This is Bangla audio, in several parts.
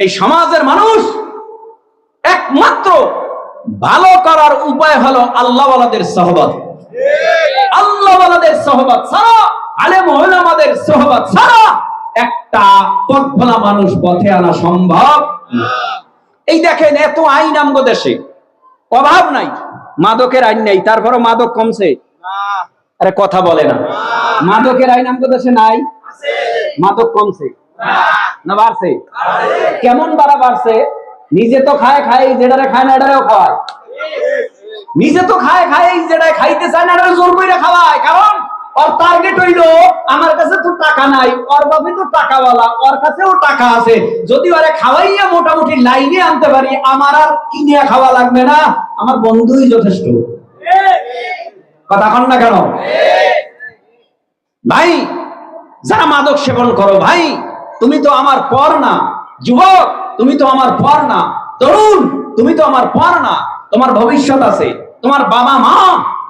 এই সমাজের মানুষ একমাত্র ভালো করার উপায় হলো আল্লাহওয়ালাদের সহবত। আল্লাহওয়ালাদের সহবত ছাড়া, আলেম ওলামাদের সহবত ছাড়া একটা পথভোলা মানুষ পথে আনা সম্ভব না। এই দেখেন, এত আইন আমগো দেশে, অভাব নাই, মাদকের আইন নেই, তারপরও মাদক কমছে? আরে কথা বলে না। মাদকের আইন আমগো দেশে নাই, মাদক কমছে না বাড়ছে? কেমন বাড়ছে? নিজে তো খায় যেটারে খায় না এটারেও খাওয়ায়। নিজে তো খায় যেটা খাইতে চায় না এটারে জোর করে খাওয়ায়। কারণ ওর টার্গেট হইলো, আমার কাছে তো টাকা নাই, ওর বাপে তো টাকাওয়ালা, ওর কাছেও টাকা আছে, যদি ওরে খাওয়াইয়া মোটামুটি লাইনে আনতে পারি, আমার আর কিনে খাওয়া লাগবে না, আমার বন্ধুই যথেষ্ট। কথা কন না কেন ভাই? যারা মাদক সেবন করো ভাই, তুমি তো আমার পর না। যুবক, তুমি তো আমার পর না। তরুণ, তুমি তো আমার পর না। তোমার ভবিষ্যৎ আছে। তোমার বাবা মা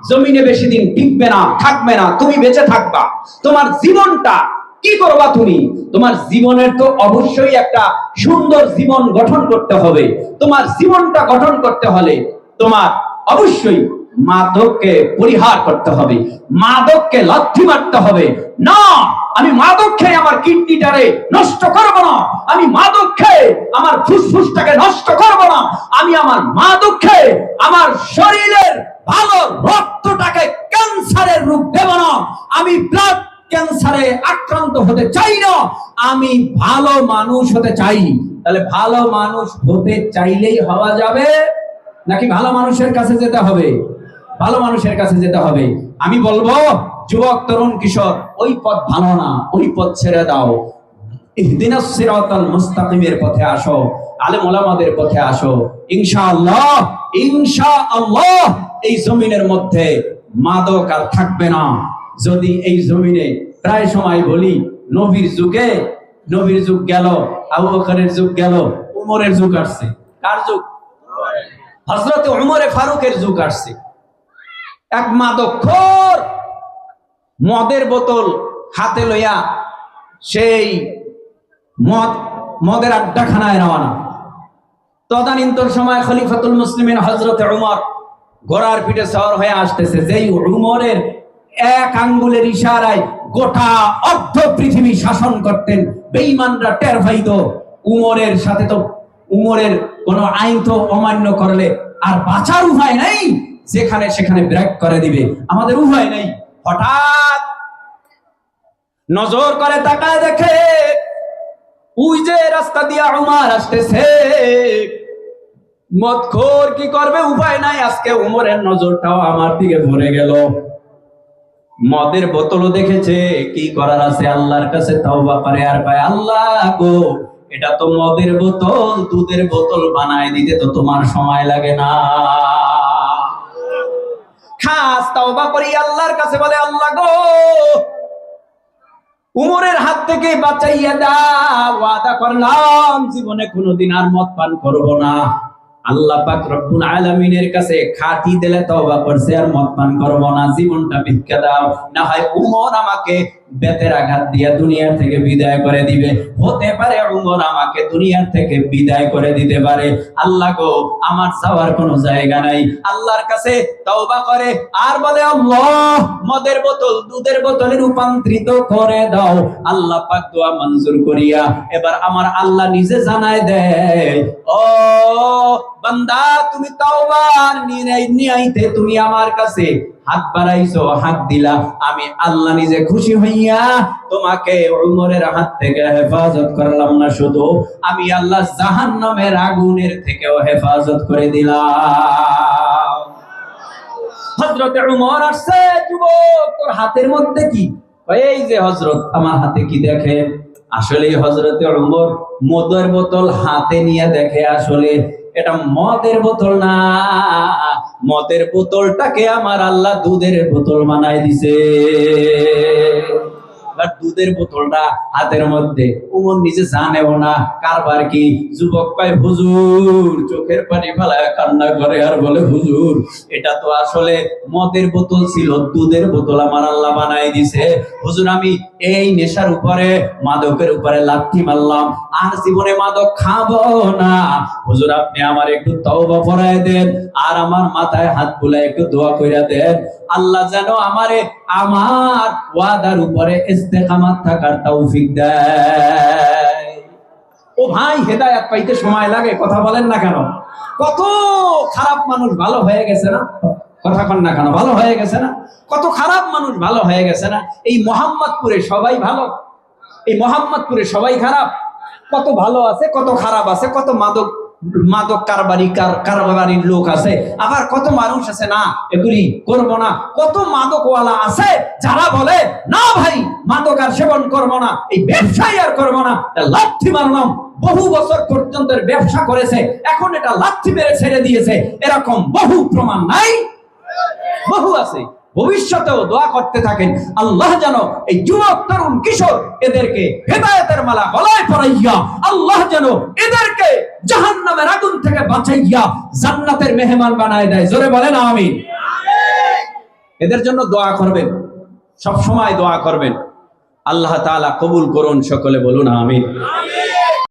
জমিনে বেশি দিন টিকবে না, থাকবে না, তুমি বেঁচে থাকবা। তোমার জীবনটা কি করবা তুমি? তোমার জীবনের তো অবশ্যই একটা সুন্দর জীবন গঠন করতে হবে। তোমার জীবনটা গঠন করতে হলে তোমার অবশ্যই মাদককে পরিহার করতে হবে, মাদককে লাথি মারতে হবে। না, আমি মাদক খেয়ে আমার কিডনিটারে নষ্ট করব না, আমি মাদক খেয়ে আমার ফুসফুসটাকে নষ্ট করব না, আমি আমার মাদক খেয়ে আমার শরীরের ভালো রক্তটাকে ক্যান্সারের রূপ দেব না, আমি ব্লাড ক্যান্সারে আক্রান্ত হতে চাই না, আমি ভালো মানুষ হতে চাই। তাহলে ভালো মানুষ হতে চাইলেই হওয়া যাবে নাকি ভালো মানুষের কাছে যেতে হবে? ভালো মানুষের কাছে যেতে হবে। আমি বলবো, যুবক, তরুণ, কিশোর, ওই পথ ভালো না, ওই পথ ছেড়ে দাও। ইহদিনাস সিরাতাল মুস্তাকিমের পথে আসো, আলেম ওলামাদের পথে আসো। ইনশাআল্লাহ, ইনশাআল্লাহ এই জমিনের মধ্যে মাদক আর থাকবে না। যদি এই জমিনে, প্রায় সময় বলি, নবীর যুগ গেল, আবু বকরের যুগ গেল, উমরের যুগ আসছে। কার যুগ? হযরত উমরে ফারুকের যুগ আসছে। এক মাদকখোর মদের বোতল হাতে লইয়া সেই মদের আড্ডাখানায় রওনা। তদানীন্তন সময় খলিফাতুল মুসলিমিন হযরত উমর ঘোড়ার পিঠে সওয়ার হয়ে আসতেছে। যেই উমরের এক আঙ্গুলের ইশারায় গোটা অর্ধ পৃথিবী শাসন করতেন। বেঈমানরা টের পাইতো উমরের সাথে, তো উমরের কোন আইন তো অমান্য করলে আর বাঁচার উপায় নাই, যেখানে সেখানে ব্রেক করে দিবে, আমাদের উপায় নেই। হঠাৎ নজর করে তাকায় দেখে, ওই যে রাস্তা দিয়া উমর আসতেছে। মদখোর কি করবে, উপায় নাই, আজকে উমরের নজরটাও আমার দিকে ধরে গেল। মদের বোতলও দেখেছে, কি করার আছে, আল্লাহর কাছে তওবা করে আর কয়, আল্লাহ গো, এটা তো মদের বোতল, দুধের বোতল বানায় দিতে তো তোমার সময় লাগে না। খাস তওবা করি আল্লাহর কাছে, বলে, আল্লাহ গো, উমরের হাত থেকে বাঁচাইয়া দাও, ওয়াদা করলাম জীবনে কোনোদিন আর মদ পান করব না। আল্লাহ পাক রব্বুল আলামিনের কাছে খাঁটি দিলে তওবা করছে, আর মদ পান করব না, জীবনটা ভিক্ষা দাও, না হয় উমর আমাকে বেতের আঘাত দিয়ে দুনিয়া থেকে বিদায় করে দিবে। হতে পারে উমর আমাকে দুনিয়া থেকে বিদায় করে দিতে পারে। আল্লাহ গো, আমার যাওয়ার কোনো জায়গা নাই। আল্লাহর কাছে তওবা করে আর বলে, আল্লাহ, মদের বোতল দুধের বোতলে রূপান্তরিত করে দাও। আল্লাহ পাক দোয়া মঞ্জুর করিয়া এবার আমার আল্লাহ নিজে জানায় দেয়, ও বান্দা, তুমি তওবার নিয়াইতে তুমি আমার কাছে হাত বাড়াইছো, হাত দিলা, আমি আল্লাহ নিজে খুশি হইয়া তোমাকে উমরের হাত থেকে হেফাজত করলাম না, শুধু আমি আল্লাহ জাহান্নামের আগুনের থেকেও হেফাজত করে দিলাম। হযরত উমর আসছে, যুবক, তোর হাতের মধ্যে কি? এই যে হযরত, আমার হাতে কি? দেখে। আসলে হযরত উমর মদের বোতল হাতে নিয়ে দেখে, আসলে এটা মদের বোতল না, মদের বোতলটাকে আমার আল্লাহ দুধের বোতল বানাই দিছে। আর দুধের বোতলটা হাতের মধ্যে। ওমর নিজে জানেও না কারবার কি। যুবক কয় হুজুর, চোখের পানি ফেলায় কান্না করে আর বলে হুজুর, এটা তো আসলে মদের বোতল ছিল, দুধের বোতল আমার আল্লাহ বানাই দিছে। হুজুর, আমি এই নেশার উপরে, মাদকের উপরে লাথি মারলাম, আর জীবনে মাদক খাবো না। হুজুর, আপনি আমার একটু তওবা পড়ায় দেন, আর আমার মাথায় হাত বুলায় একটু দোয়া কইরা দেন, আল্লাহ যেন আমারে আমার ওয়াদার উপরে ইস্তেকামাত থাকার তৌফিক দেয়। ও ভাই, হেদায়েত পাইতে সময় লাগে, কথা বলেন না কেন? কত খারাপ মানুষ ভালো হয়ে গেছে না? কথা বলেন না কেন? ভালো হয়ে গেছে না? কত খারাপ মানুষ ভালো হয়ে গেছে না? এই মোহাম্মদপুরে সবাই ভালো, এই মোহাম্মদপুরে সবাই খারাপ? কত ভালো আছে, কত খারাপ আছে, কত মাদক মাদক কারবারির লোক আছে, আবার কত মানুষ আছে না এগুলি করবো না। কত মাদকওয়ালা আছে যারা বলে না ভাই মাদক আর সেবন করবো না, এই ব্যবসায় আর করবো না, লাথি মারলাম। বহু বছর পর্যন্ত ব্যবসা করেছে, এখন এটা লাথি মেরে ছেড়ে দিয়েছে। এরকম বহু প্রমাণ নাই? বহু আছে। ভবিষ্যতেও দোয়া করতে থাকেন, আল্লাহ যেন এই যুবক, তরুণ, কিশোর এদেরকে হেদায়েতের মালা গলায় পরাইয়া, আল্লাহ যেন এদেরকে জাহান্নামের আগুন থেকে বাঁচাইয়া জান্নাতের মেহমান বানায় দেয়। জোরে বলেন আমিন। এদের জন্য দোয়া করবেন, সব সময় দোয়া করবেন। আল্লাহ তাআলা কবুল করুন, সকলে বলুন আমিন।